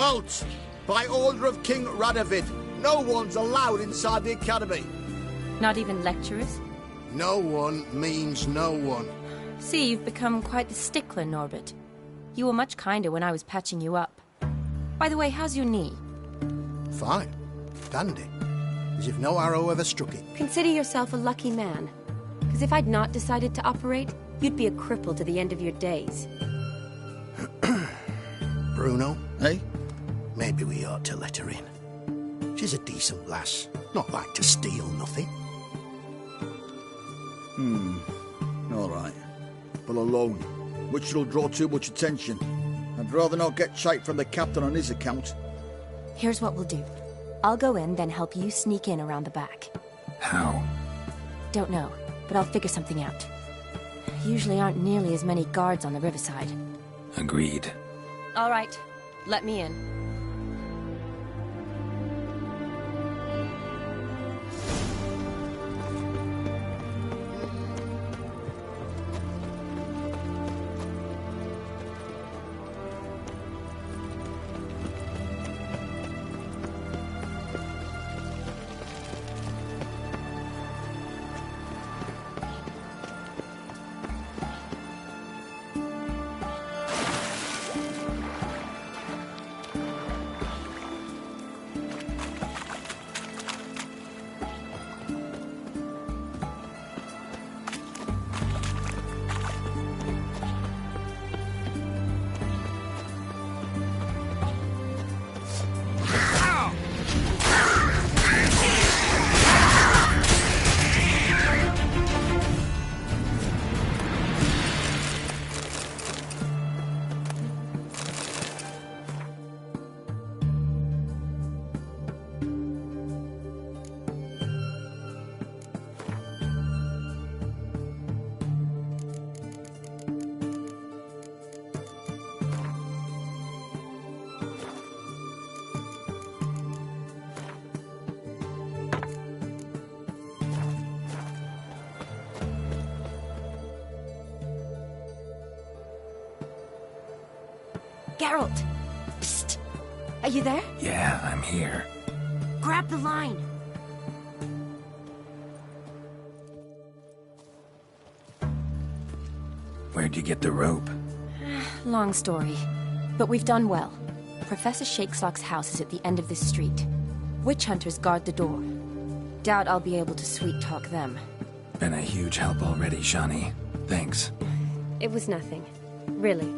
Halt! By order of King Radovid, no one's allowed inside the academy. Not even lecturers? No one means no one. See, you've become quite the stickler, Norbert. You were much kinder when I was patching you up. By the way, how's your knee? Fine. Dandy. As if no arrow ever struck it. Consider yourself a lucky man. Because if I'd not decided to operate, you'd be a cripple to the end of your days. Bruno? Hey? Maybe we ought to let her in. She's a decent lass. Not like to steal nothing. All right. But alone, which will draw too much attention. I'd rather not get shite from the captain on his account. Here's what we'll do. I'll go in, then help you sneak in around the back. How? Don't know, but I'll figure something out. Usually aren't nearly as many guards on the riverside. Agreed. All right, let me in. Geralt! Psst! Are you there? Yeah, I'm here. Grab the line! Where'd you get the rope? Long story. But we've done well. Professor Shakesock's house is at the end of this street. Witch hunters guard the door. Doubt I'll be able to sweet-talk them. Been a huge help already, Shani. Thanks. It was nothing. Really.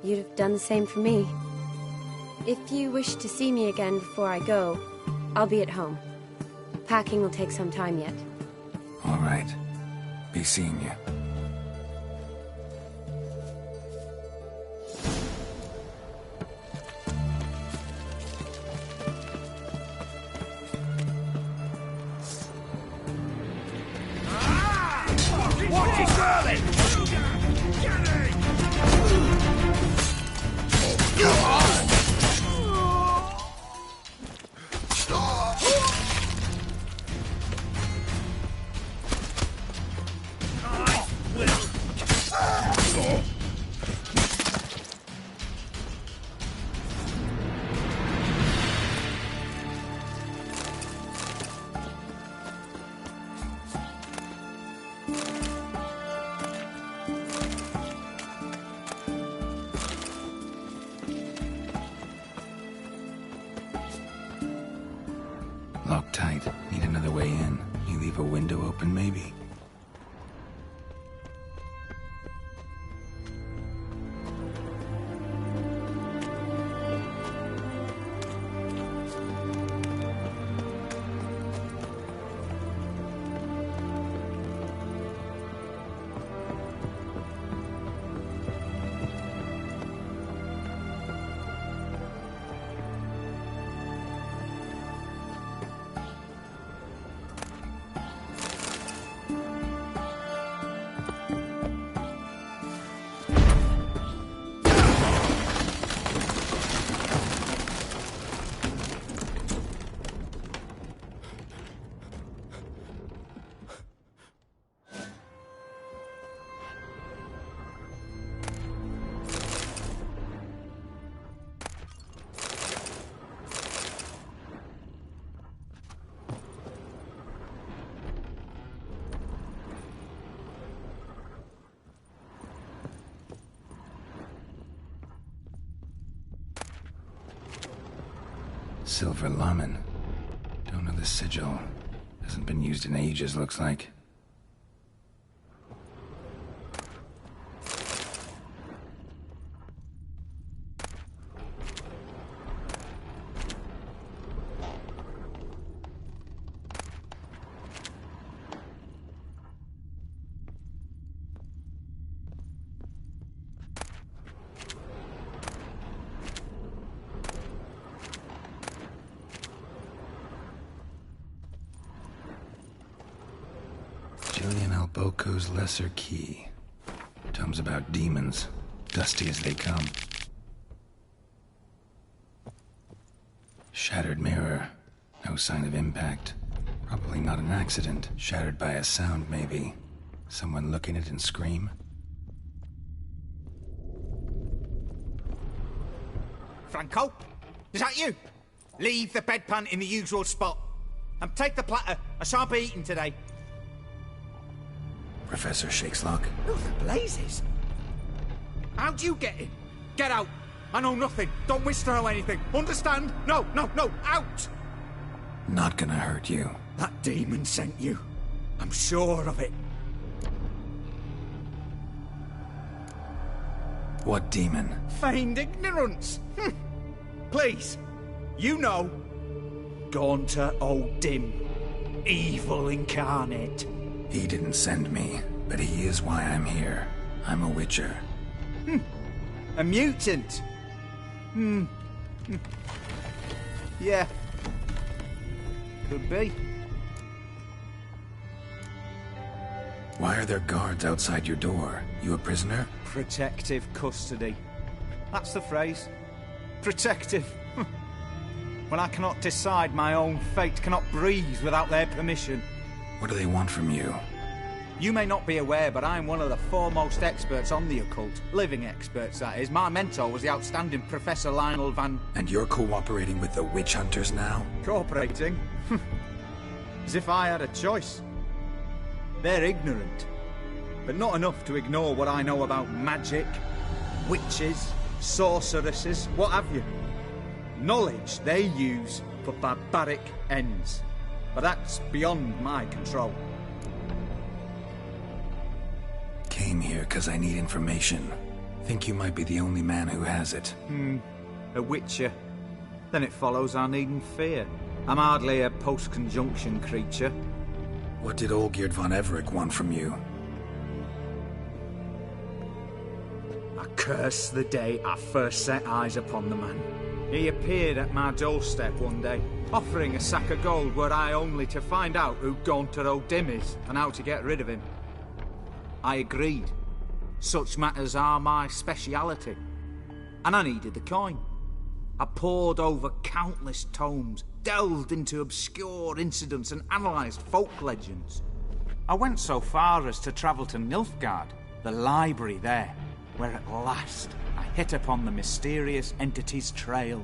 You'd have done the same for me. If you wish to see me again before I go, I'll be at home. Packing will take some time yet. All right. Be seeing you. Locked tight. Need another way in. You leave a window open, maybe? silver lamen. Don't know the sigil. Hasn't been used in ages, looks like. Boko's Lesser Key. Tomes about demons, dusty as they come. Shattered mirror. No sign of impact. Probably not an accident. Shattered by a sound, maybe. Someone look in it and scream. Franco? Is that you? Leave the bedpan in the usual spot. And take the platter. I shan't be eating today. Professor Shakeslock. Who the blazes? How'd you get in? Get out! I know nothing. Don't wish to know anything. Understand? No, out! Not gonna hurt you. That demon sent you. I'm sure of it. What demon? Feigned ignorance. Please. You know. Gaunter O'Dimm. Evil incarnate. He didn't send me, but he is why I'm here. I'm a witcher. A mutant? Yeah. Could be. Why are there guards outside your door? You a prisoner? Protective custody. That's the phrase. Protective. When I cannot decide my own fate, cannot breathe without their permission. What do they want from you? You may not be aware, but I'm one of the foremost experts on the occult. Living experts, that is. My mentor was the outstanding Professor Lionel Van... And you're cooperating with the witch hunters now? Cooperating? As if I had a choice. They're ignorant, but not enough to ignore what I know about magic, witches, sorceresses, what have you. Knowledge they use for barbaric ends. But that's beyond my control. Came here because I need information. Think you might be the only man who has it. A witcher. Then it follows I needn't fear. I'm hardly a post-conjunction creature. What did Olgierd Von Evereck want from you? I curse the day I first set eyes upon the man. He appeared at my doorstep one day, offering a sack of gold were I only to find out who Gaunter O'Dimm is and how to get rid of him. I agreed. Such matters are my speciality. And I needed the coin. I pored over countless tomes, delved into obscure incidents and analysed folk legends. I went so far as to travel to Nilfgaard, the library there, where at last I hit upon the mysterious entity's trail.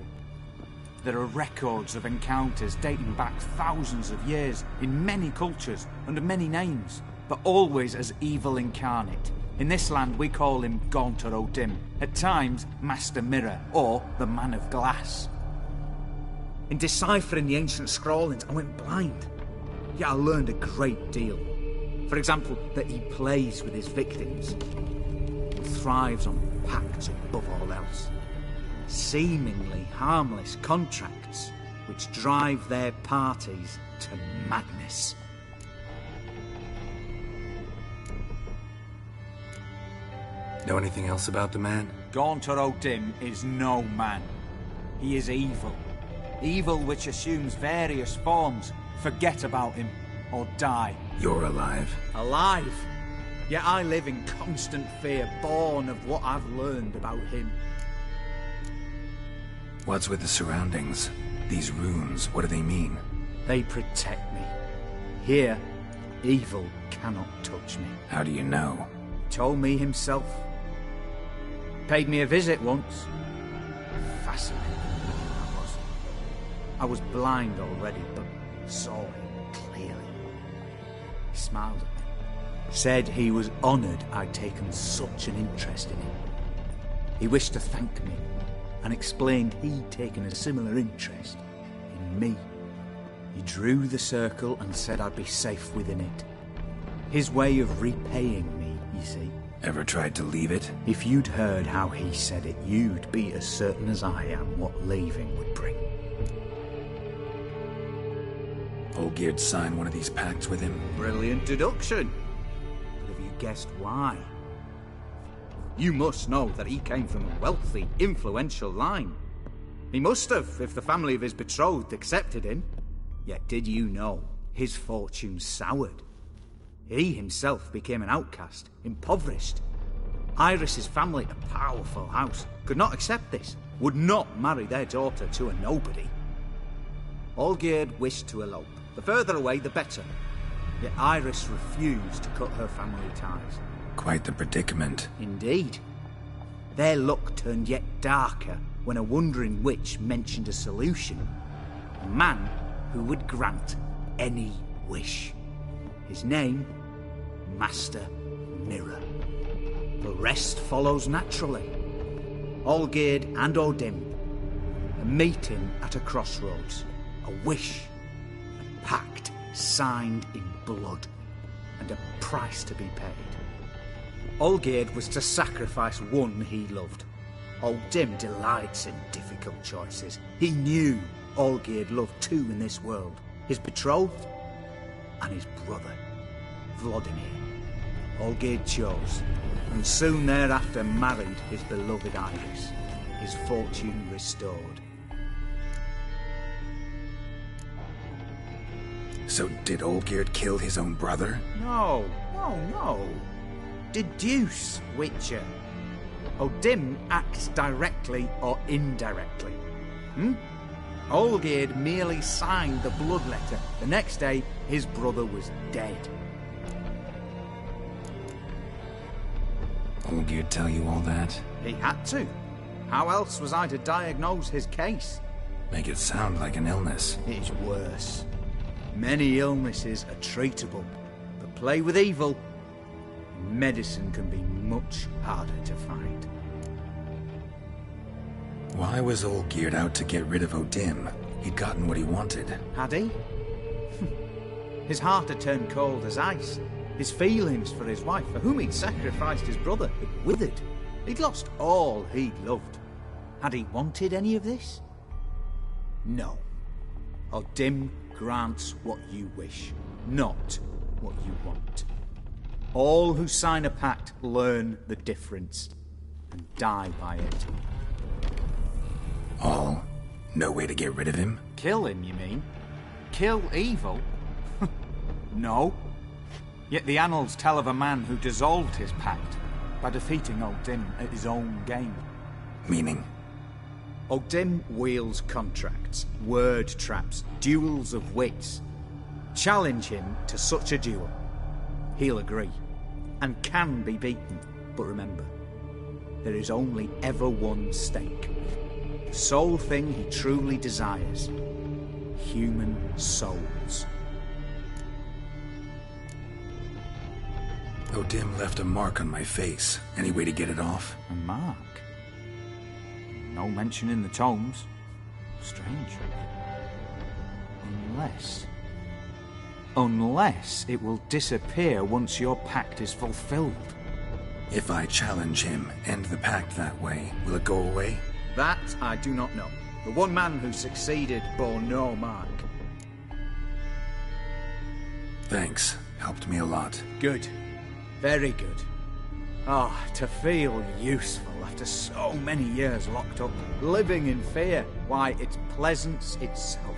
There are records of encounters dating back thousands of years in many cultures under many names, but always as evil incarnate. In this land we call him Gaunter O'Dimm, at times Master Mirror or the Man of Glass. In deciphering the ancient scrawlings I went blind, yet I learned a great deal. For example, that he plays with his victims, thrives on pacts above all else. Seemingly harmless contracts which drive their parties to madness. Know anything else about the man? Gaunter O'Dimm is no man. He is evil. Evil which assumes various forms. Forget about him, or die. You're alive. Alive? Yet I live in constant fear, born of what I've learned about him. What's with the surroundings? These runes, what do they mean? They protect me. Here, evil cannot touch me. How do you know? Told me himself. Paid me a visit once. Fascinating I was blind already, but saw him clearly. He smiled at me. Said he was honoured I'd taken such an interest in him. He wished to thank me, and explained he'd taken a similar interest me. He drew the circle and said I'd be safe within it. His way of repaying me, you see. Ever tried to leave it? If you'd heard how he said it, you'd be as certain as I am what leaving would bring. Olgierd signed one of these pacts with him? Brilliant deduction. But have you guessed why? You must know that he came from a wealthy, influential line. He must have, if the family of his betrothed accepted him. Yet did you know his fortune soured? He himself became an outcast, impoverished. Iris's family, a powerful house, could not accept this, would not marry their daughter to a nobody. Olgierd wished to elope. The further away, the better. Yet Iris refused to cut her family ties. Quite the predicament. Indeed. Their luck turned yet darker when a wandering witch mentioned a solution. A man who would grant any wish. His name, Master Mirror. The rest follows naturally. Olgierd and O'Dimm, a meeting at a crossroads, a wish, a pact signed in blood, and a price to be paid. Olgierd was to sacrifice one he loved. O'Dimm delights in difficult choices. He knew Olgierd loved two in this world, his betrothed and his brother, Vladimir. Olgierd chose, and soon thereafter married his beloved Iris, his fortune restored. So did Olgierd kill his own brother? No. Deduce, Witcher. O'Dimm acts directly or indirectly. Olgierd merely signed the blood letter. The next day, his brother was dead. Olgierd tell you all that? He had to. How else was I to diagnose his case? Make it sound like an illness. It is worse. Many illnesses are treatable, but play with evil, medicine can be much harder to find. Why was Olgierd out to get rid of O'Dimm? He'd gotten what he wanted. Had he? His heart had turned cold as ice. His feelings for his wife, for whom he'd sacrificed his brother, had withered. He'd lost all he'd loved. Had he wanted any of this? No. O'Dimm grants what you wish, not what you want. All who sign a pact learn the difference and die by it. All? No way to get rid of him? Kill him, you mean? Kill evil? No. Yet the annals tell of a man who dissolved his pact by defeating O'Dimm at his own game. Meaning? O'Dimm wields contracts, word traps, duels of wits. Challenge him to such a duel. He'll agree, and can be beaten. But remember, there is only ever one stake. The sole thing he truly desires. Human souls. O'Dimm left a mark on my face. Any way to get it off? A mark? No mention in the tomes. Strange. Unless it will disappear once your pact is fulfilled. If I challenge him, end the pact that way, will it go away? That I do not know. The one man who succeeded bore no mark. Thanks. Helped me a lot. Good. Very good. Ah, to feel useful after so many years locked up, living in fear. Why, it's pleasance itself.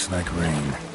Looks like rain.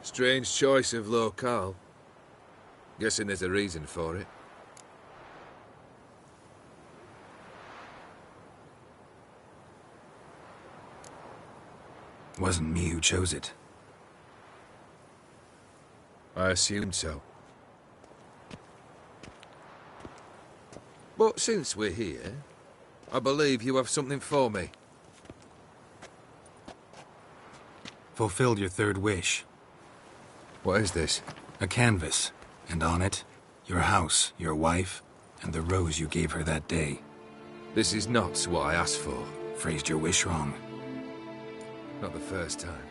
Strange choice of locale. Guessing there's a reason for it. Wasn't me who chose it. I assumed so. But since we're here, I believe you have something for me. Fulfilled your third wish. What is this? A canvas, and on it, your house, your wife, and the rose you gave her that day. This is not what I asked for. Phrased your wish wrong. Not the first time.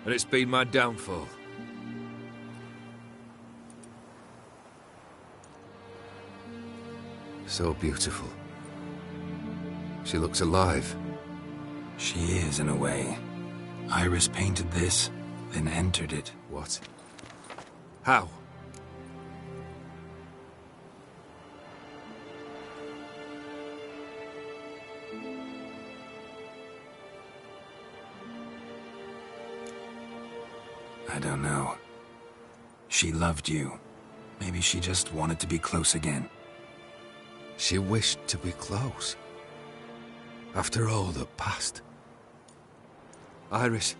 And it's been my downfall. So beautiful. She looks alive. She is, in a way. Iris painted this, then entered it. What? How? I don't know. She loved you. Maybe she just wanted to be close again. She wished to be close. After all that passed. Iris.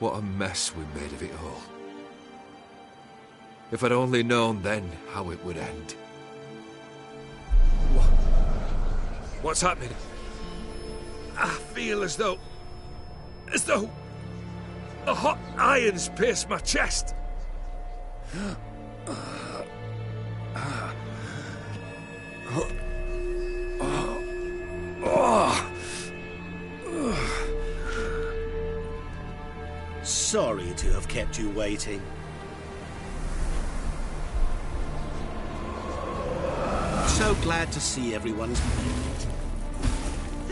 What a mess we made of it all. If I'd only known then how it would end. What's happening? I feel as though a hot iron's pierced my chest. Sorry to have kept you waiting. So glad to see everyone's made it.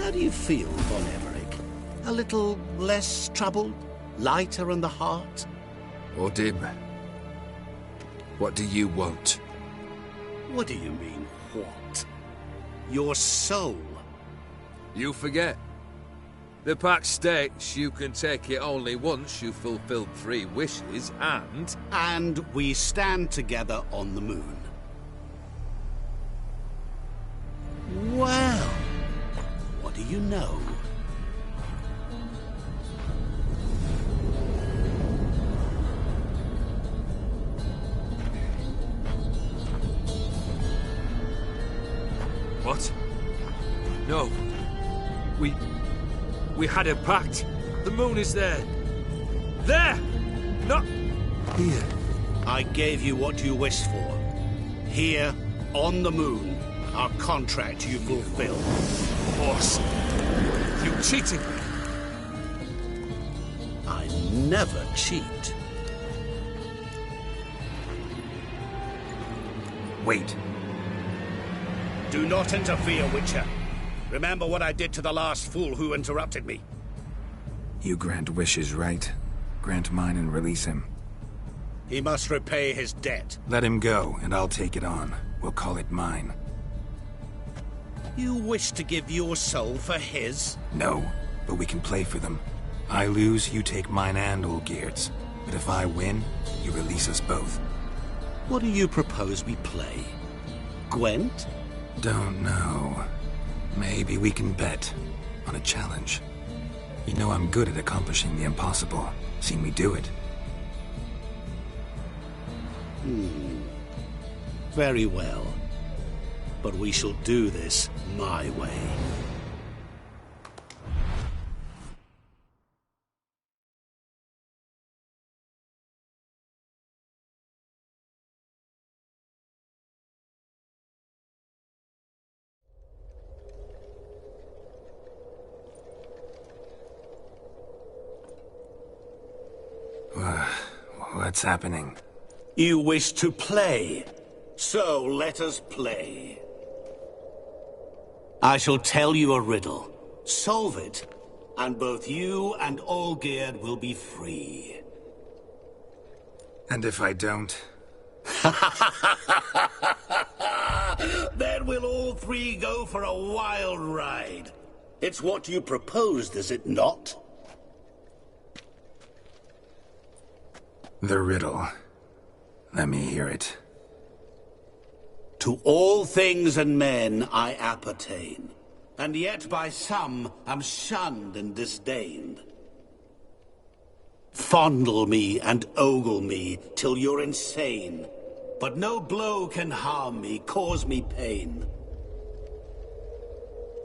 How do you feel, Von Evereck? A little less troubled? Lighter in the heart? O'Dimm, what do you want? What do you mean, what? Your soul. You forget. The pact states you can take it only once you've fulfilled 3 wishes, and... And we stand together on the moon. Well, what do you know? What? No. We had a pact. The moon is there. There! Not here. I gave you what you wished for. Here, on the moon, our contract you fulfilled. Horse. You cheated me. I never cheat. Wait. Do not interfere, Witcher. Remember what I did to the last fool who interrupted me. You grant wishes, right? Grant mine and release him. He must repay his debt. Let him go, and I'll take it on. We'll call it mine. You wish to give your soul for his? No, but we can play for them. I lose, you take mine and Olgierd's. But if I win, you release us both. What do you propose we play? Gwent? Don't know. Maybe we can bet on a challenge. You know I'm good at accomplishing the impossible. Seen me do it. Very well. But we shall do this my way. What's happening? You wish to play, so let us play. I shall tell you a riddle. Solve it, and both you and Olgierd will be free. And if I don't? Then we'll all 3 go for a wild ride. It's what you proposed, is it not? The riddle. Let me hear it. To all things and men I appertain, and yet by some am shunned and disdained. Fondle me and ogle me till you're insane, but no blow can harm me, cause me pain.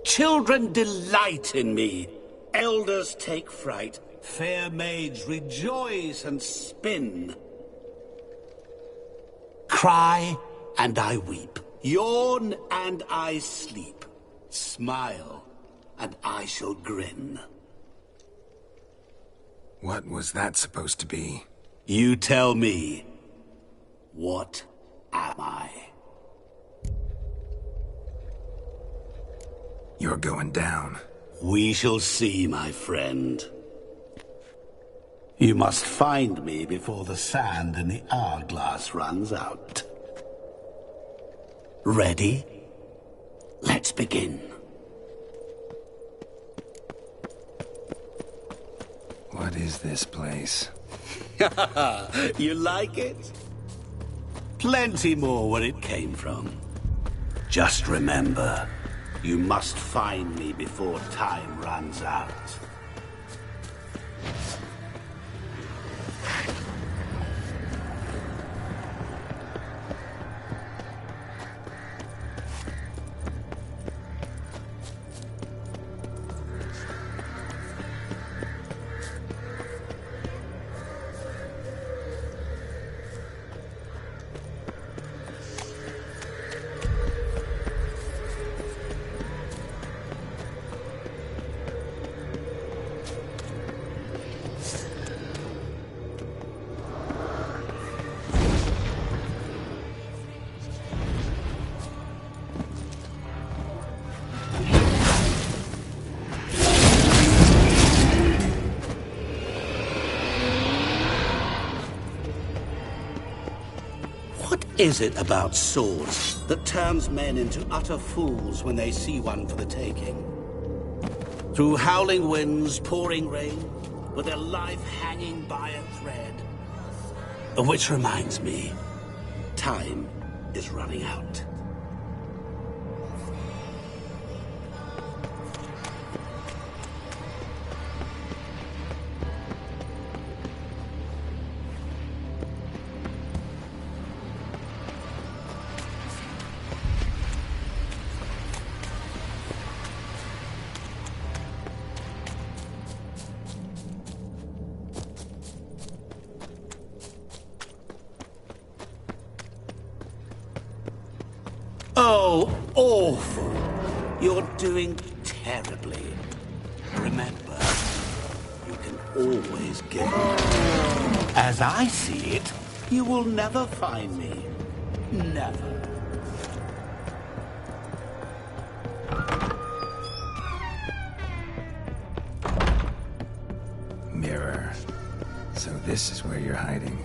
Children delight in me, elders take fright, fair maids rejoice and spin. Cry and I weep, yawn and I sleep, smile and I shall grin. What was that supposed to be? You tell me, what am I? You're going down. We shall see, my friend. You must find me before the sand in the hourglass runs out. Ready? Let's begin. What is this place? You like it? Plenty more where it came from. Just remember, you must find me before time runs out. What is it about swords that turns men into utter fools when they see one for the taking? Through howling winds, pouring rain, with their life hanging by a thread. Which reminds me, time is running out. Oh, awful. You're doing terribly. Remember, you can always give up. As I see it, you will never find me. Never. Mirror. So this is where you're hiding.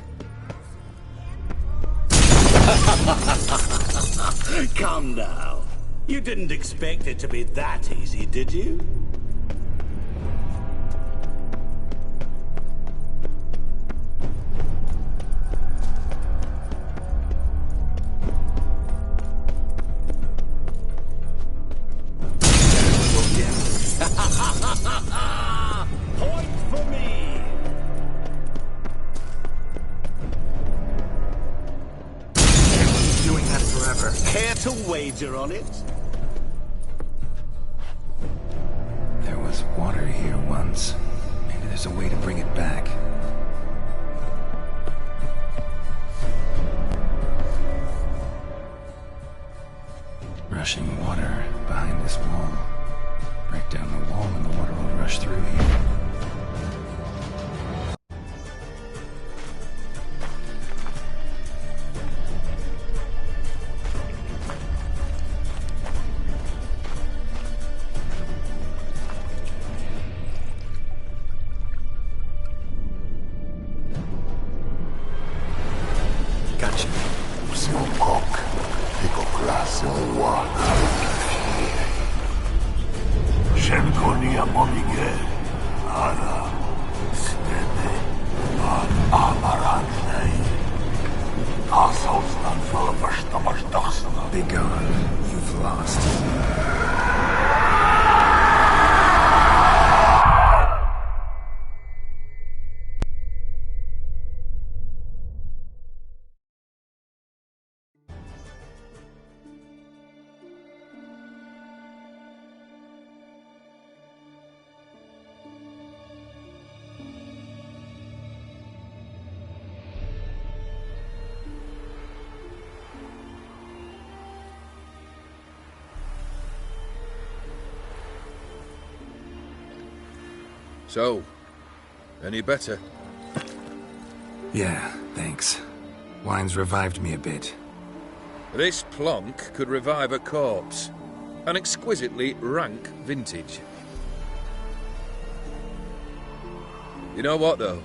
Come now. You didn't expect it to be that easy, did you? Point for me! Doing that forever. Care to wager on it? There was water here once. Maybe there's a way to bring it back. Rushing water behind this wall. Break down the wall and the water will rush through here. Gotcha. Shenkonia Momige, Ara, Stede, Amaran. Begone. You've lost. So, any better? Yeah, thanks. Wine's revived me a bit. This plonk could revive a corpse. An exquisitely rank vintage. You know what, though?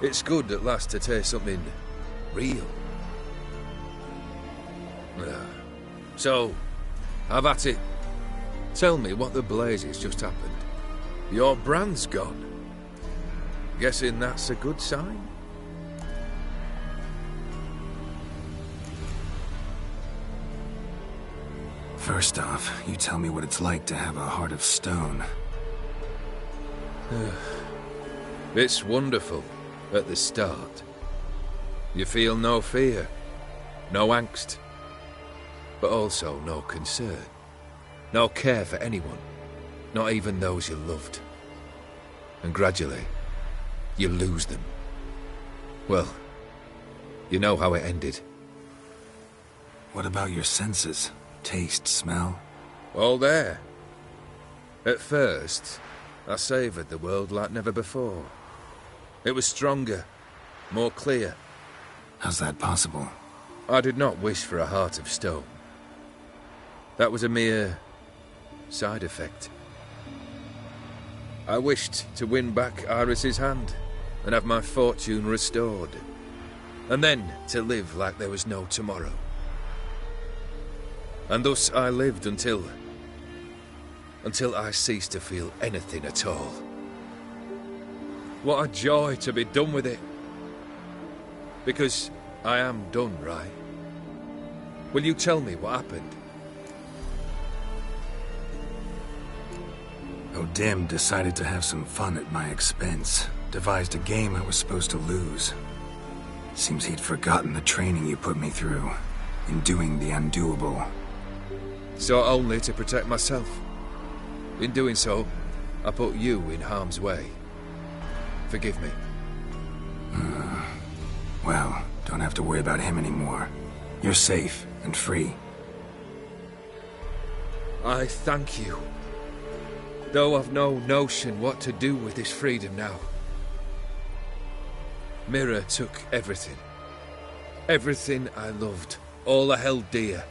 It's good at last to taste something real. So, have at it. Tell me what the blazes just happened. Your brand's gone. Guessing that's a good sign? First off, you tell me what it's like to have a heart of stone. It's wonderful at the start. You feel no fear, no angst, but also no concern, no care for anyone. Not even those you loved. And gradually, you lose them. Well, you know how it ended. What about your senses? Taste, smell? All there. At first, I savoured the world like never before. It was stronger, more clear. How's that possible? I did not wish for a heart of stone. That was a mere side effect. I wished to win back Iris's hand and have my fortune restored, and then to live like there was no tomorrow. And thus I lived until I ceased to feel anything at all. What a joy to be done with it. Because I am done, right? Will you tell me what happened? O'Dimm decided to have some fun at my expense. Devised a game I was supposed to lose. Seems he'd forgotten the training you put me through, in doing the undoable. So only to protect myself. In doing so, I put you in harm's way. Forgive me. Well, don't have to worry about him anymore. You're safe and free. I thank you. Though I've no notion what to do with this freedom now. Mira took everything. Everything I loved. All I held dear.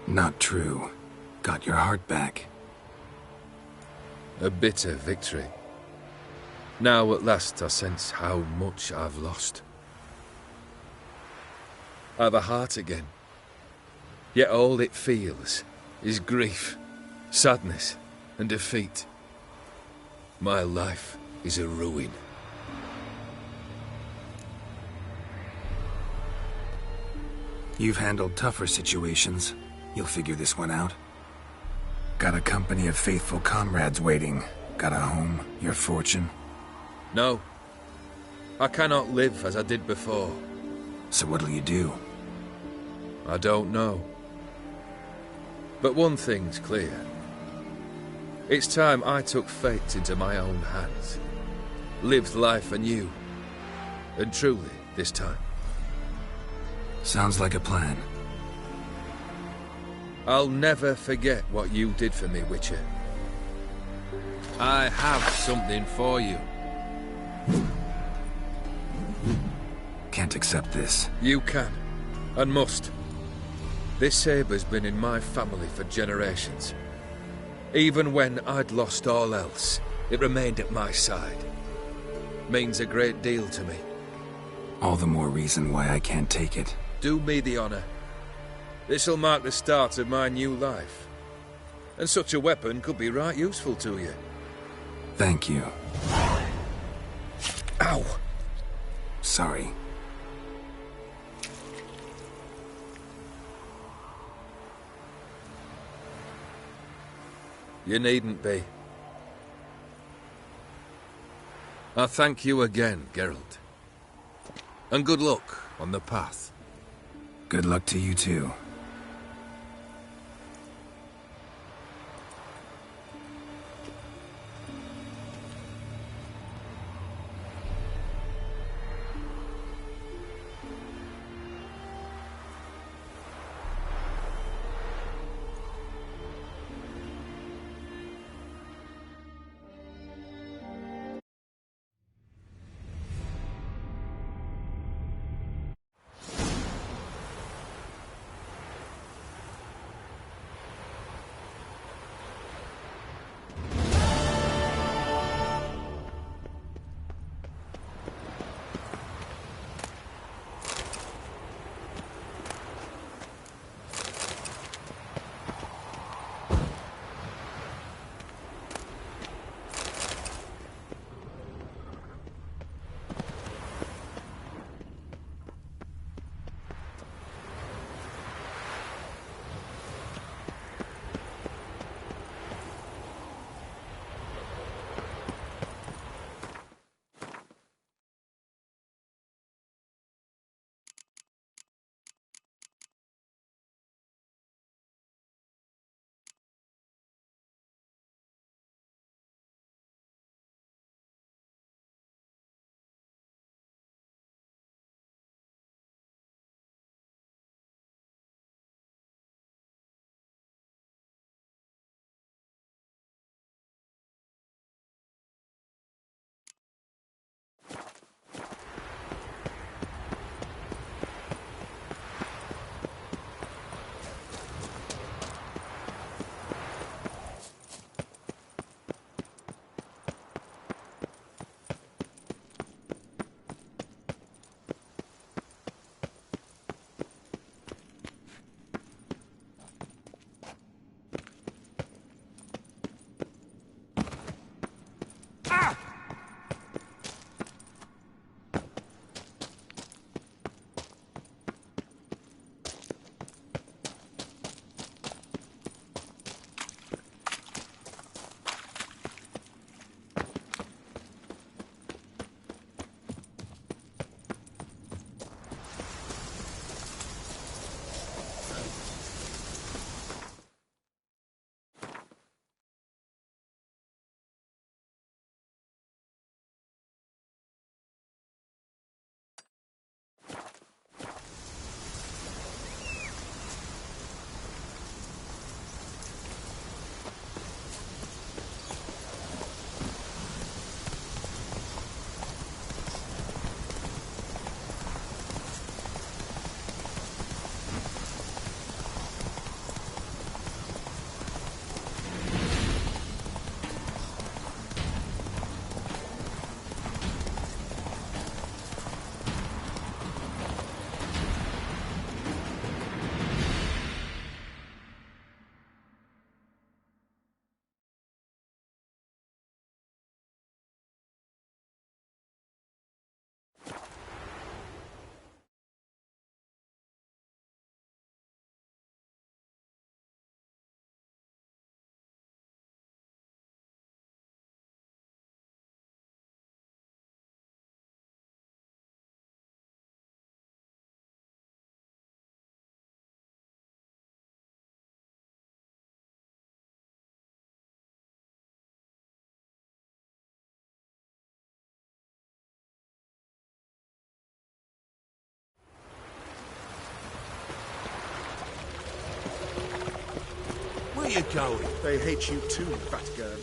Not true. Got your heart back. A bitter victory. Now at last I sense how much I've lost. I've a heart again. Yet all it feels is grief, sadness, and defeat. My life is a ruin. You've handled tougher situations. You'll figure this one out. Got a company of faithful comrades waiting. Got a home, your fortune. No. I cannot live as I did before. So what'll you do? I don't know. But one thing's clear. It's time I took fate into my own hands. Lived life anew. And truly, this time. Sounds like a plan. I'll never forget what you did for me, Witcher. I have something for you. Can't accept this. You can, and must. This sabre's been in my family for generations. Even when I'd lost all else, it remained at my side. Means a great deal to me. All the more reason why I can't take it. Do me the honor. This'll mark the start of my new life. And such a weapon could be right useful to you. Thank you. Ow! Sorry. You needn't be. I thank you again, Geralt. And good luck on the path. Good luck to you too. Where you going? They hate you too, fat girl.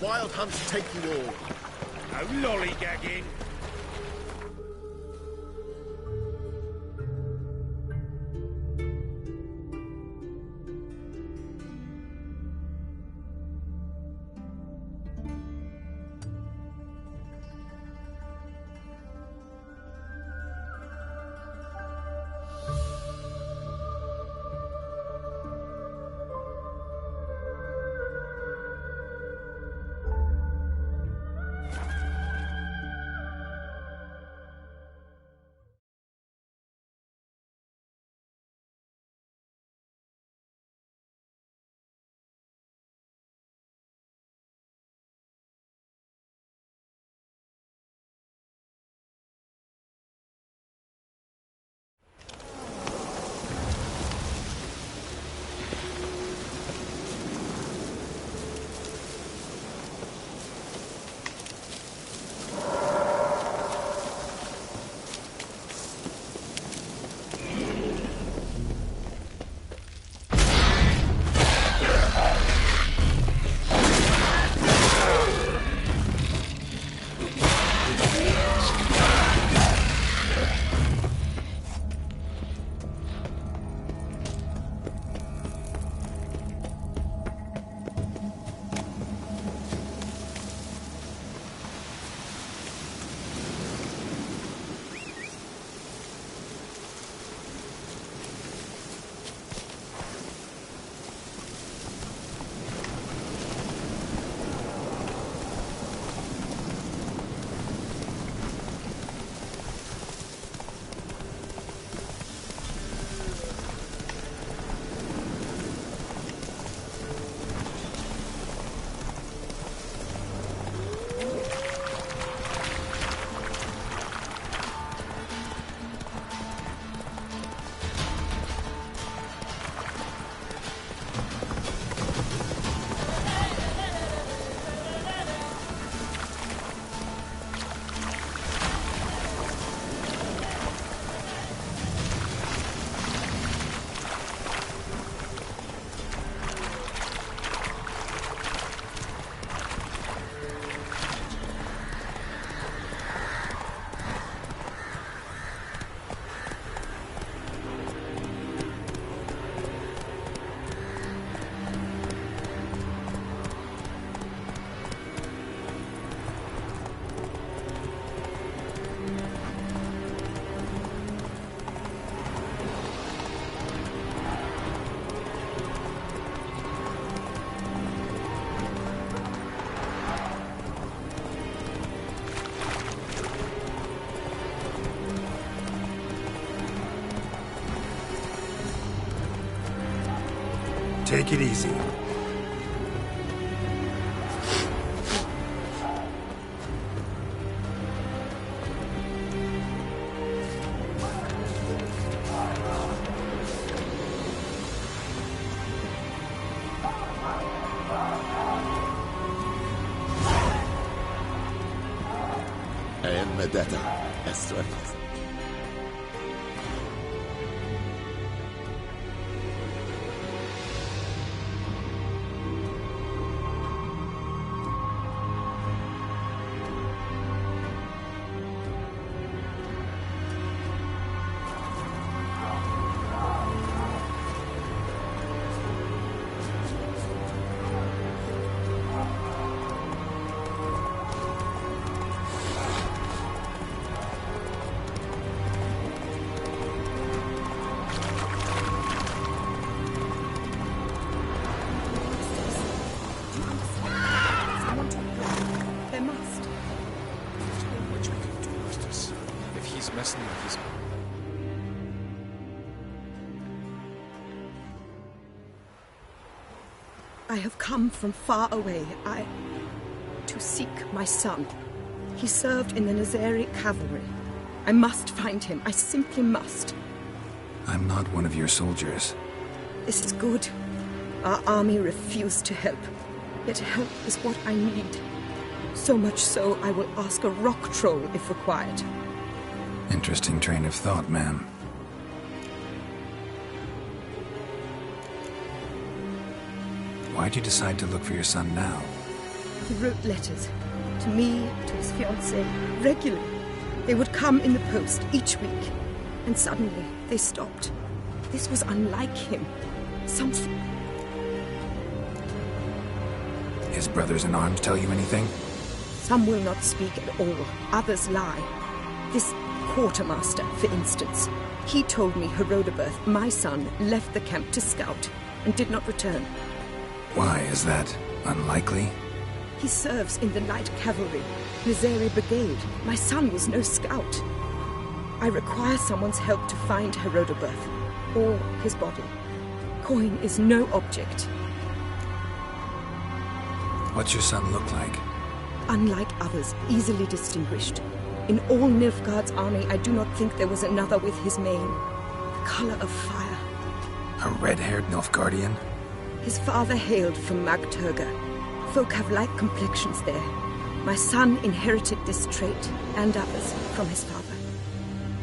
Wild hunts take you all. No lollygagging. Take it easy. Medeta, esto es. I have come from far away, to seek my son. He served in the Nazari cavalry. I must find him. I simply must. I'm not one of your soldiers. This is good. Our army refused to help. Yet help is what I need. So much so, I will ask a rock troll if required. Interesting train of thought, ma'am. Why'd you decide to look for your son now? He wrote letters. To me, to his fiancée, regularly. They would come in the post each week. And suddenly, they stopped. This was unlike him. Something... His brothers in arms tell you anything? Some will not speak at all. Others lie. This quartermaster, for instance. He told me Herodoberth, my son, left the camp to scout and did not return. Why, is that unlikely? He serves in the light cavalry, Nizeri Brigade. My son was no scout. I require someone's help to find Herodoberth, or his body. Coin is no object. What's your son look like? Unlike others, easily distinguished. In all Nilfgaard's army, I do not think there was another with his mane. The color of fire. A red-haired Nilfgaardian? His father hailed from Magturga. Folk have light complexions there. My son inherited this trait, and others, from his father.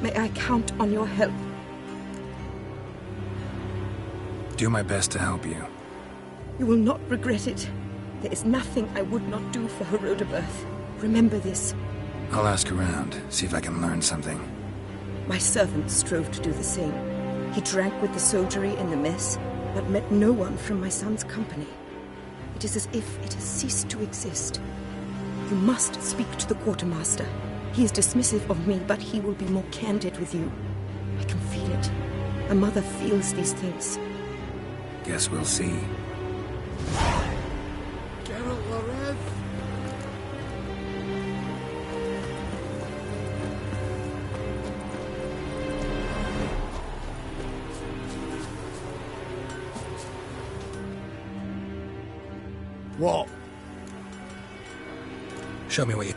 May I count on your help? Do my best to help you. You will not regret it. There is nothing I would not do for Herodoberth. Remember this. I'll ask around, see if I can learn something. My servant strove to do the same. He drank with the soldiery in the mess, but met no one from my son's company. It is as if it has ceased to exist. You must speak to the quartermaster. He is dismissive of me, but he will be more candid with you. I can feel it. A mother feels these things. Guess we'll see. Geralt Lorev? What? Show me what you...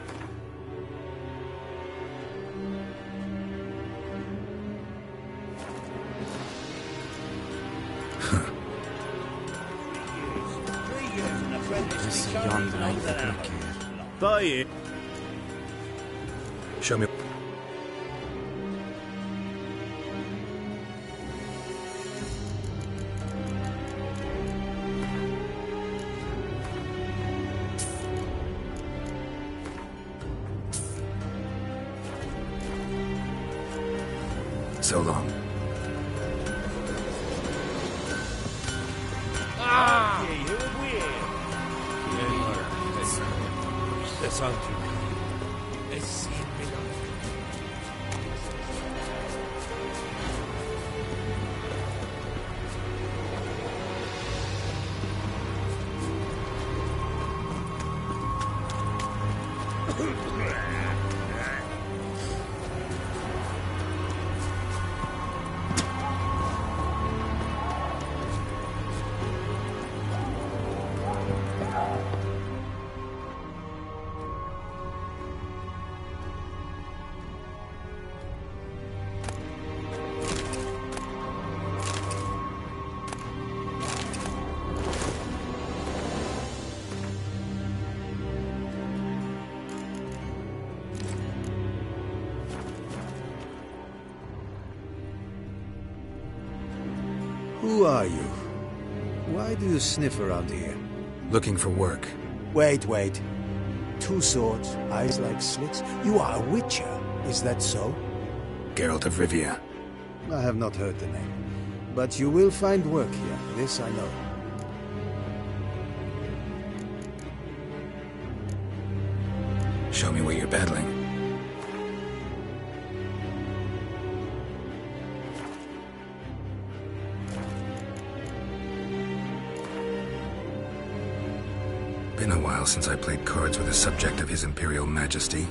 Buy it. Show me... So long. Ah! You weird. That's on you. Let's Who are you? Why do you sniff around here? Looking for work. Wait. 2 swords, eyes like slits. You are a witcher, is that so? Geralt of Rivia. I have not heard the name. But you will find work here, this I know. Show me what you're battling. Been a while since I played cards with a subject of His Imperial Majesty.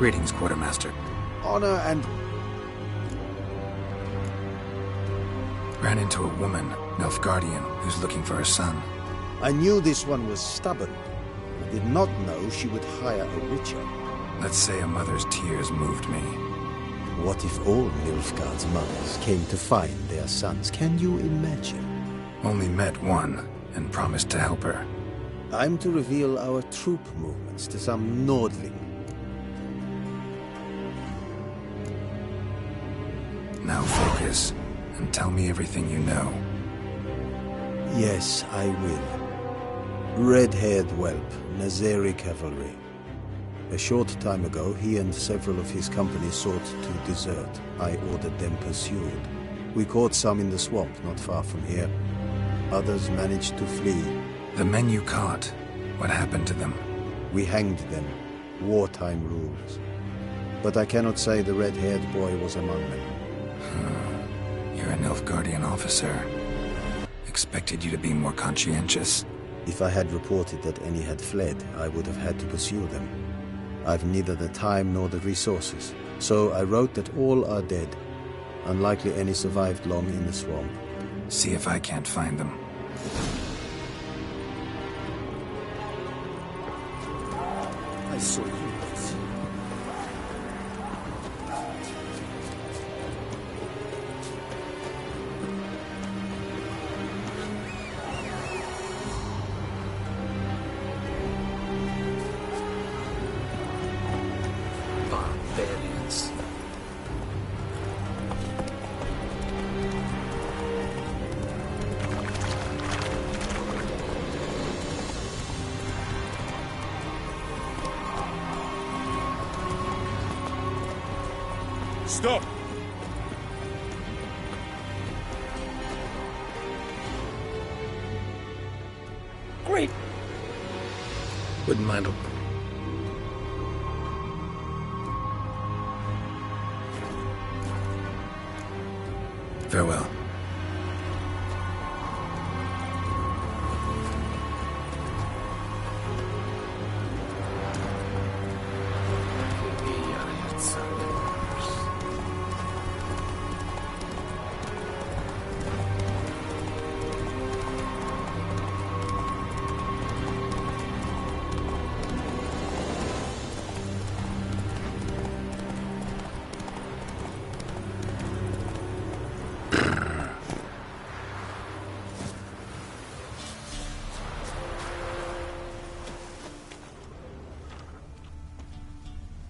Greetings, Quartermaster. Honor and... Ran into a woman, Nilfgaardian, who's looking for her son. I knew this one was stubborn. I did not know she would hire a witcher. Let's say a mother's tears moved me. What if all Nilfgaard's mothers came to find their sons? Can you imagine? Only met one, and promised to help her. I'm to reveal our troop movements to some Nordling. Now focus, and tell me everything you know. Yes, I will. Red-haired whelp, Nazeri cavalry. A short time ago, he and several of his company sought to desert. I ordered them pursued. We caught some in the swamp, not far from here. Others managed to flee. The men you caught, what happened to them? We hanged them. Wartime rules. But I cannot say the red-haired boy was among them. You're a Nilfgaardian officer. Expected you to be more conscientious. If I had reported that any had fled, I would have had to pursue them. I've neither the time nor the resources, so I wrote that all are dead. Unlikely any survived long in the swamp. See if I can't find them. I saw you. Barbarians. Stop! Great! Wouldn't mind a... Farewell.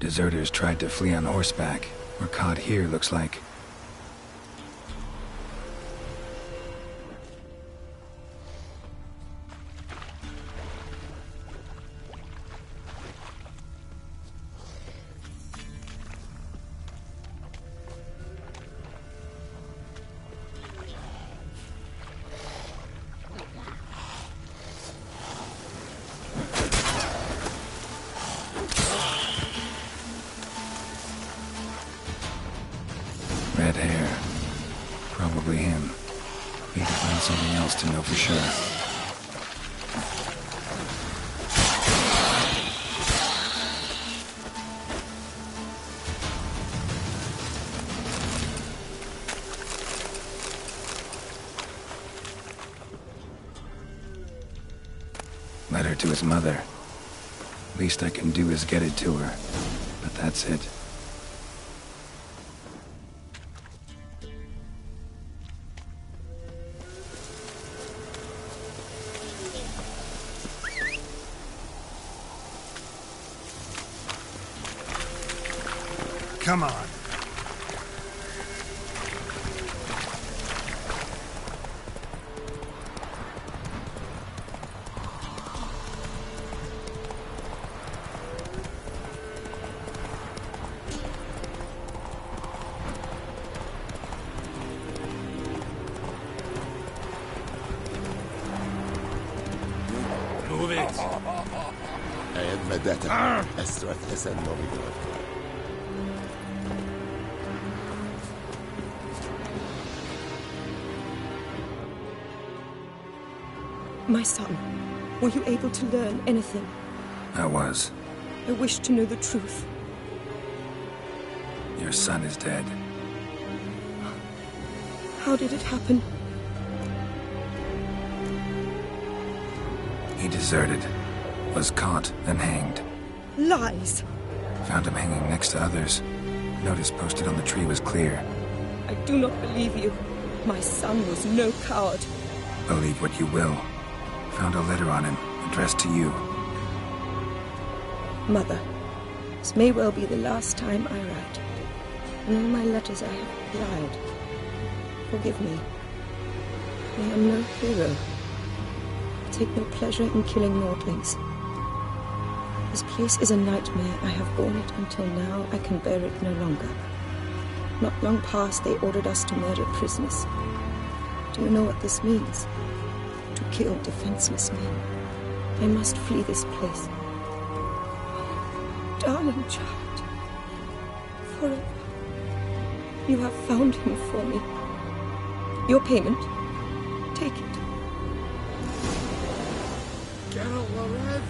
Deserters tried to flee on horseback. We're caught here, looks like. Red hair. Probably him. Need to find something else to know for sure. Letter to his mother. Least I can do is get it to her. But that's it. Come on. Move it! Vedetta. Estrat esen novigrad. My son, were you able to learn anything? I was. I wish to know the truth. Your son is dead. How did it happen? He deserted, was caught, and hanged. Lies! Found him hanging next to others. Notice posted on the tree was clear. I do not believe you. My son was no coward. Believe what you will. Found a letter on him, addressed to you. Mother, this may well be the last time I write. In all my letters I have lied. Forgive me. I am no hero. I take no pleasure in killing Nordlings. This place is a nightmare. I have borne it until now. I can bear it no longer. Not long past, they ordered us to murder prisoners. Do you know what this means? To kill defenseless men. I must flee this place. Darling child, forever. You have found him for me. Your payment, take it. Geralt, Rev.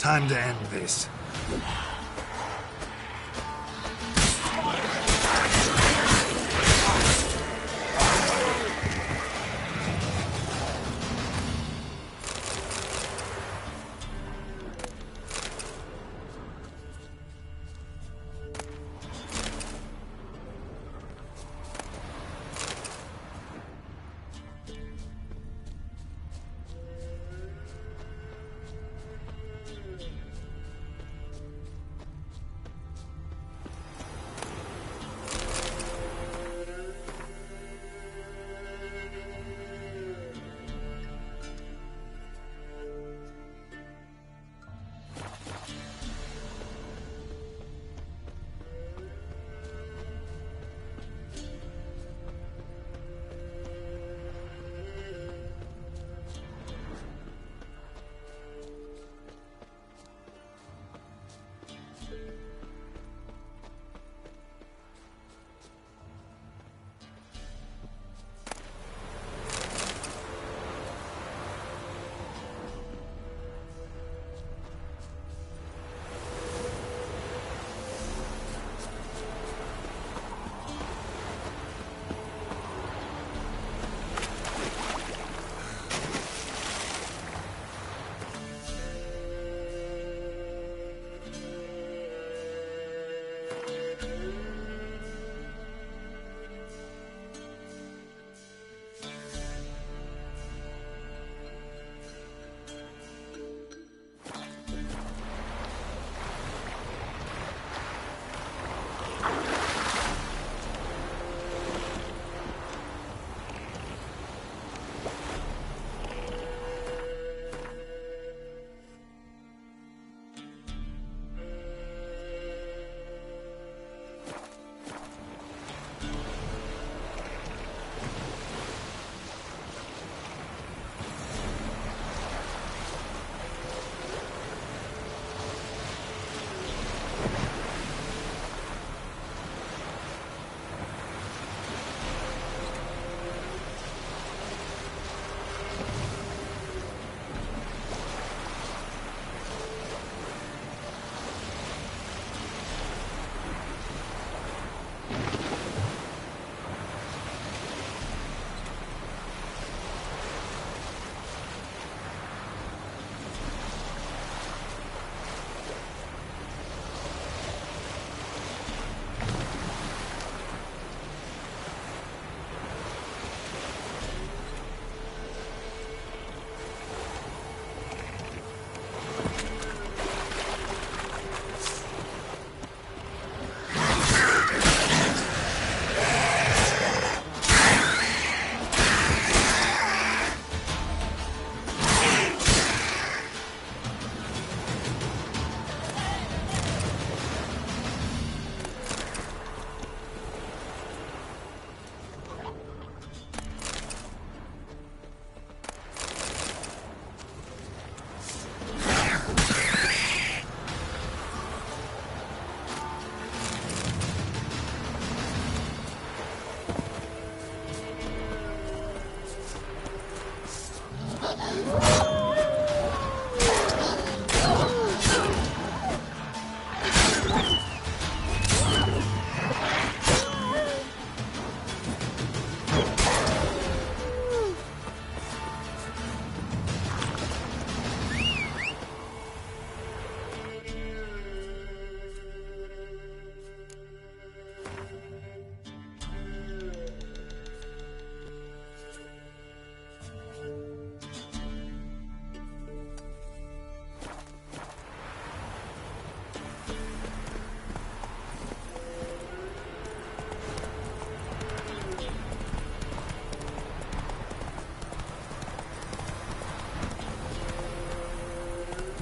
Time to end this.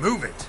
Move it!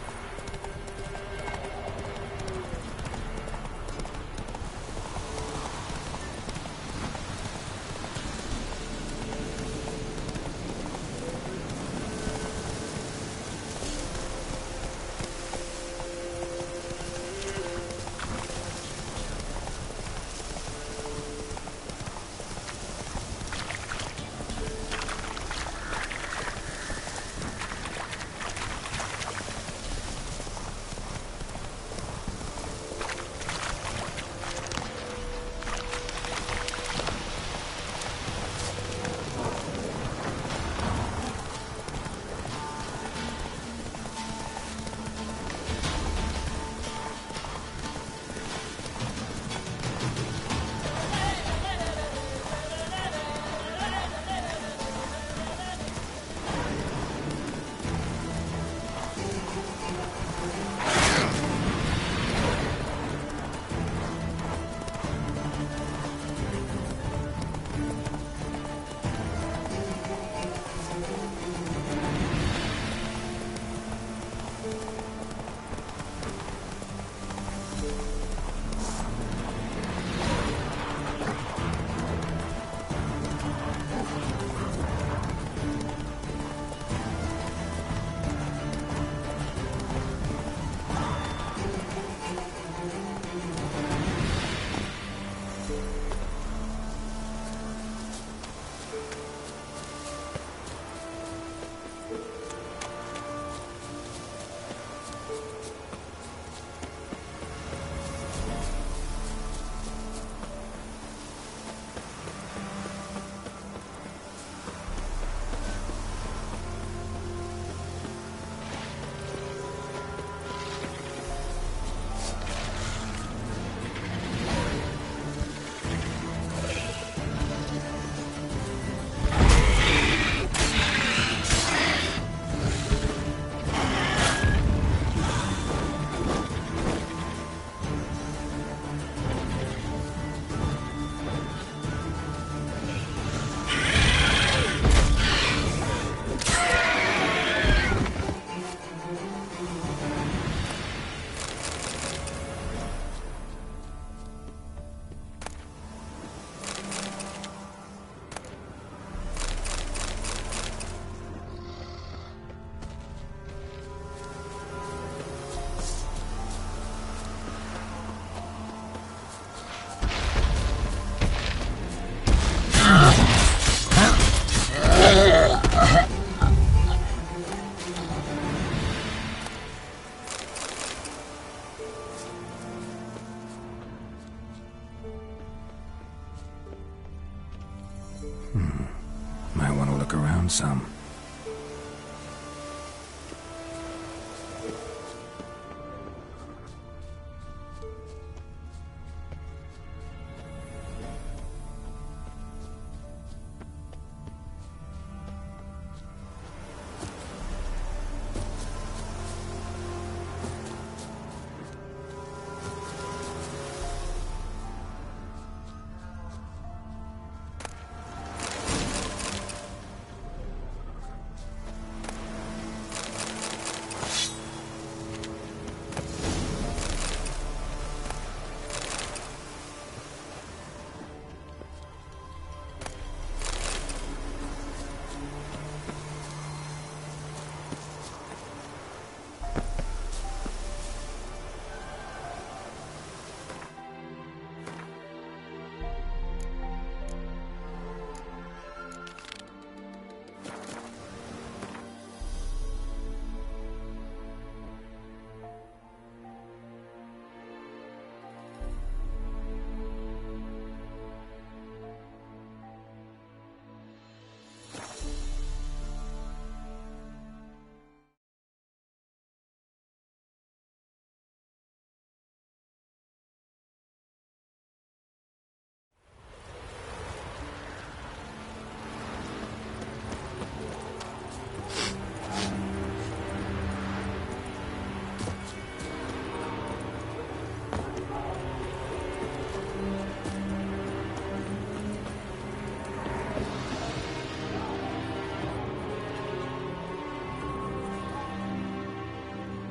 some.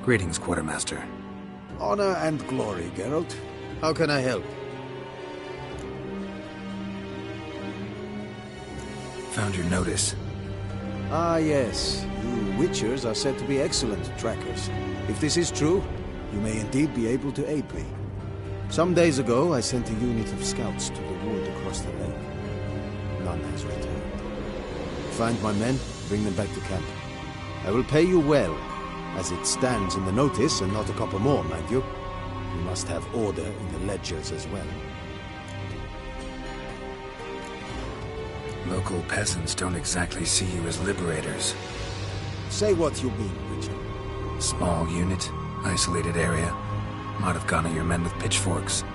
Greetings, Quartermaster. Honor and glory, Geralt. How can I help? Found your notice. Ah, yes. You Witchers are said to be excellent trackers. If this is true, you may indeed be able to aid me. Some days ago, I sent a unit of scouts to the wood across the lake. None has returned. Find my men, bring them back to camp. I will pay you well, as it stands in the notice, and not a copper more, mind you. You must have order in the ledgers as well. Local peasants don't exactly see you as liberators. Say what you mean, Witcher. Small unit, isolated area. Might have gone at your men with pitchforks.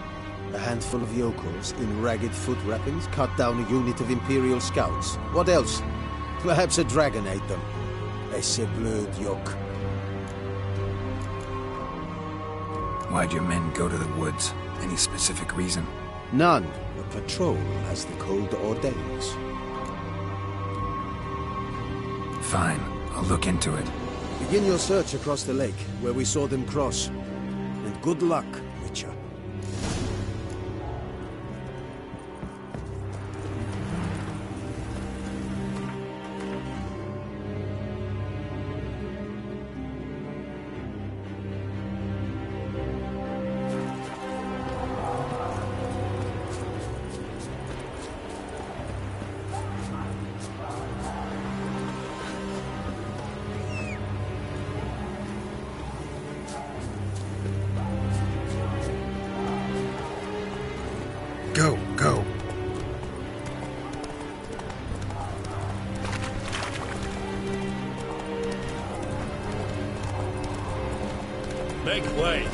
A handful of yokels in ragged foot wrappings cut down a unit of Imperial scouts. What else? Perhaps a dragon ate them. Esse blöd yoke. Why'd your men go to the woods? Any specific reason? None. A patrol, as the code ordains. Fine. I'll look into it. Begin your search across the lake, where we saw them cross. And good luck, Witcher. Go, go. Make way.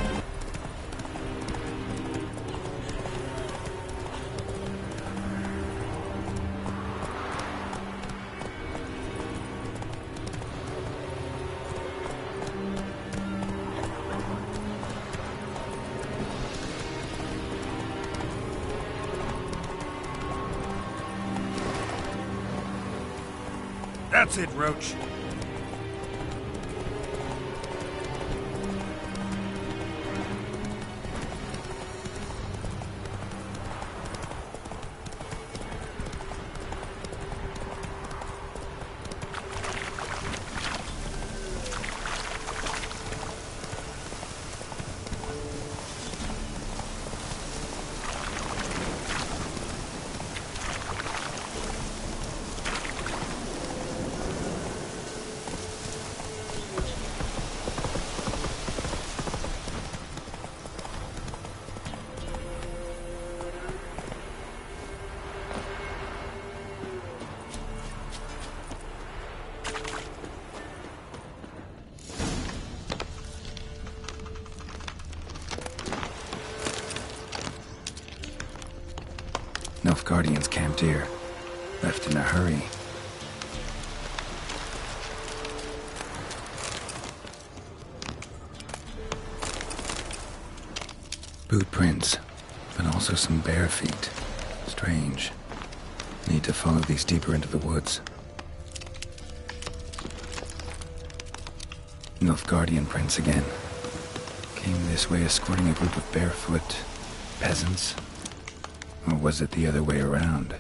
That's it, Roach. Nilfgaardians camped here. Left in a hurry. Boot prints, but also some bare feet. Strange. Need to follow these deeper into the woods. Nilfgaardian prints again. Came this way escorting a group of barefoot peasants. Or was it the other way around?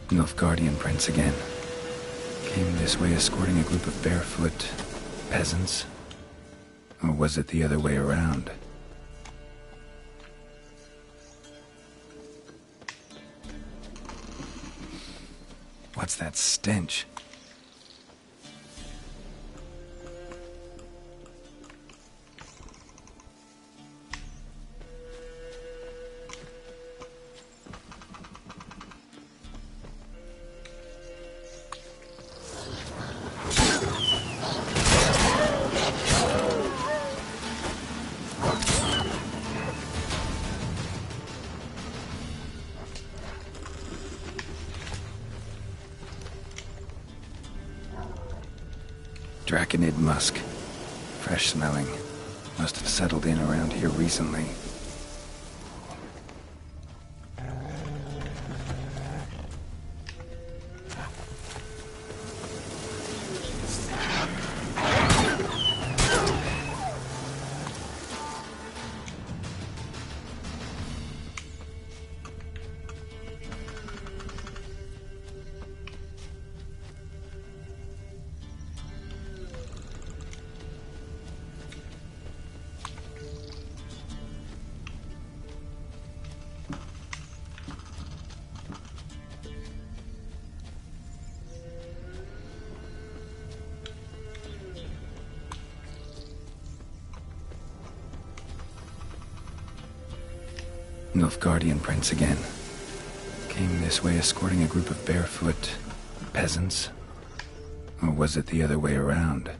Nilfgaardian prints again. Came this way escorting a group of barefoot peasants. Or was it the other way around? What's that stench? Draconid musk. Fresh smelling. Must have settled in around here recently. Nilfgaardian prints again. Came this way escorting a group of barefoot peasants. Or was it the other way around?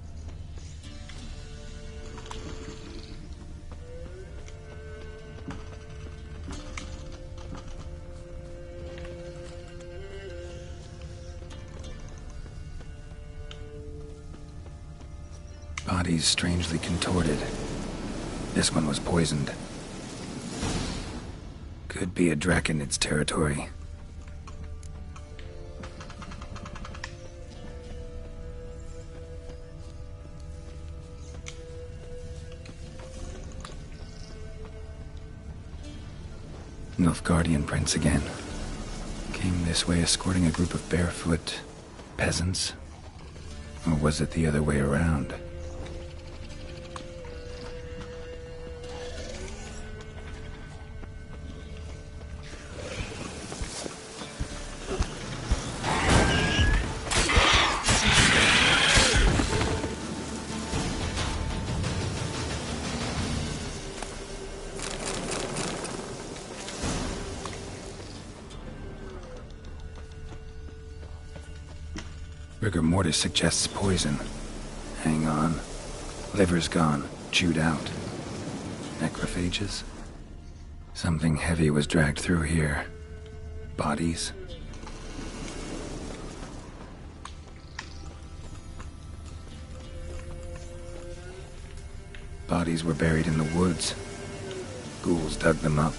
Bodies strangely contorted. This one was poisoned. Could be a Draconid's territory. Nilfgaardian prints again. Came this way escorting a group of barefoot peasants. Or was it the other way around? Rigor mortis suggests poison. Hang on. Liver's gone. Chewed out. Necrophages? Something heavy was dragged through here. Bodies? Bodies were buried in the woods. Ghouls dug them up.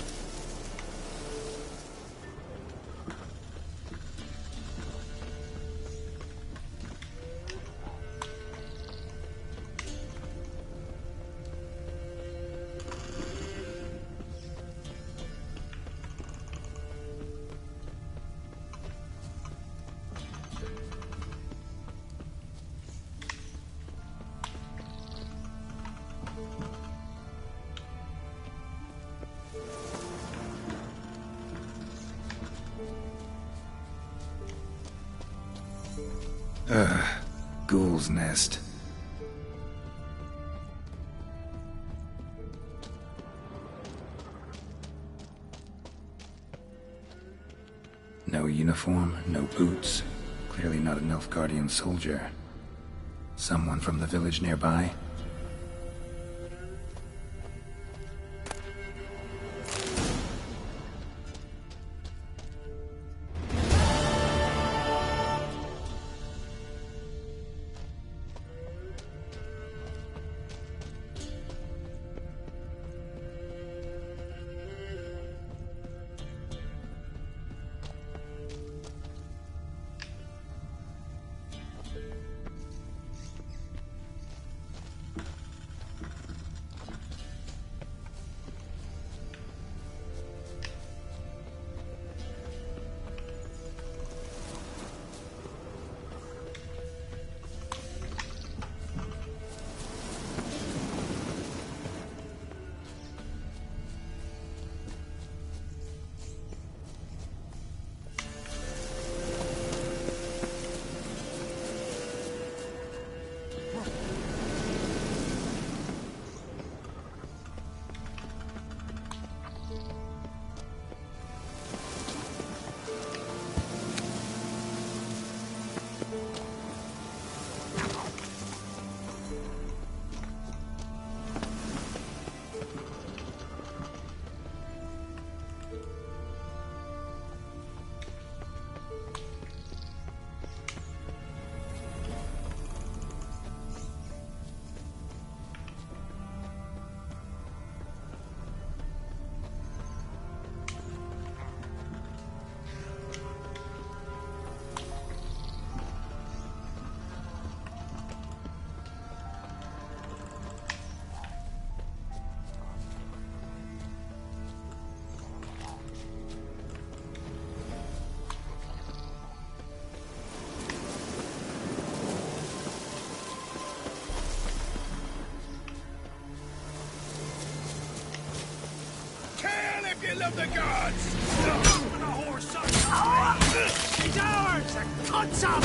Ghoul's nest. No uniform, no boots. Clearly not a Nilfgaardian soldier. Someone from the village nearby? of the gods! The horse up! He's ours! And cuts up!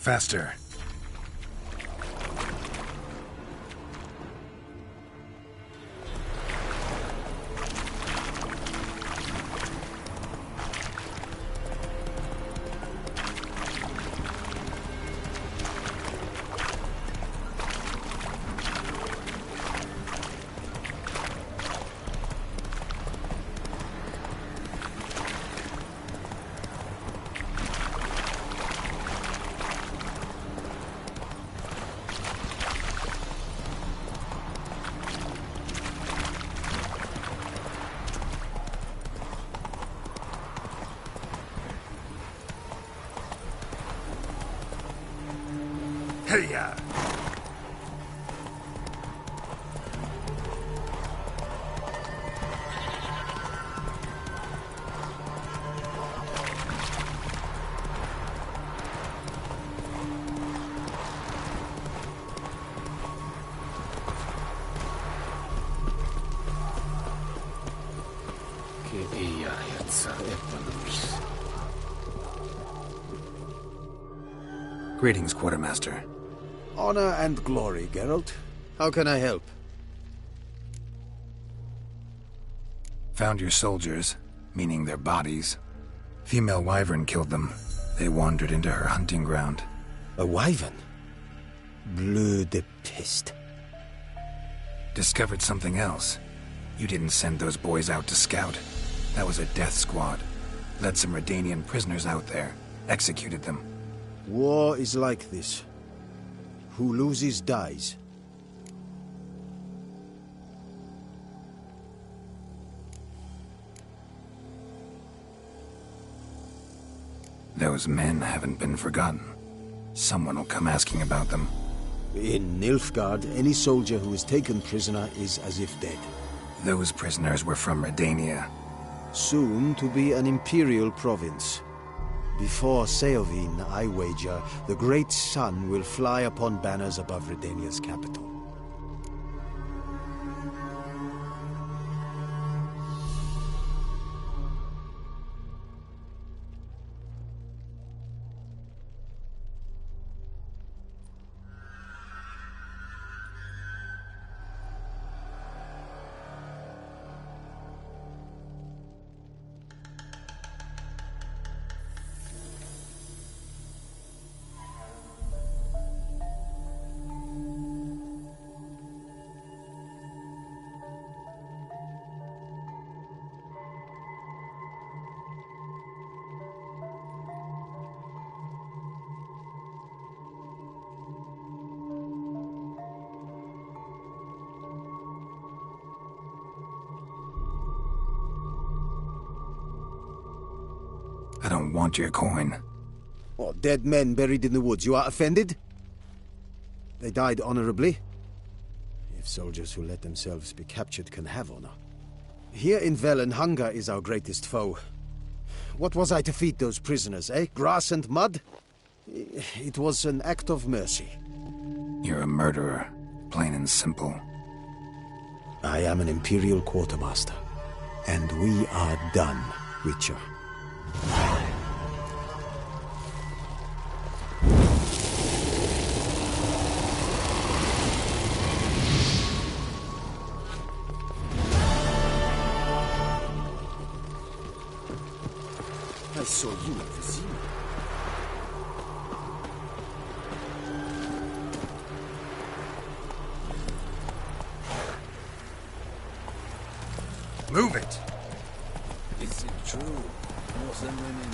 Faster. Hey-ya! Greetings, Quartermaster. Honor and glory, Geralt. How can I help? Found your soldiers, meaning their bodies. Female wyvern killed them. They wandered into her hunting ground. A wyvern? Bleu de peste. Discovered something else. You didn't send those boys out to scout. That was a death squad. Led some Redanian prisoners out there. Executed them. War is like this. Who loses dies. Those men haven't been forgotten. Someone will come asking about them. In Nilfgaard, any soldier who is taken prisoner is as if dead. Those prisoners were from Redania. Soon to be an imperial province. Before Seovin, I wager, the great sun will fly upon banners above Redania's capital. I don't want your coin. Oh, dead men buried in the woods. You are offended? They died honorably. If soldiers who let themselves be captured can have honor. Here in Velen, hunger is our greatest foe. What was I to feed those prisoners, eh? Grass and mud? It was an act of mercy. You're a murderer, plain and simple. I am an Imperial Quartermaster. And we are done, Witcher. I saw you at the zoo. Move it! Is it true? More than women.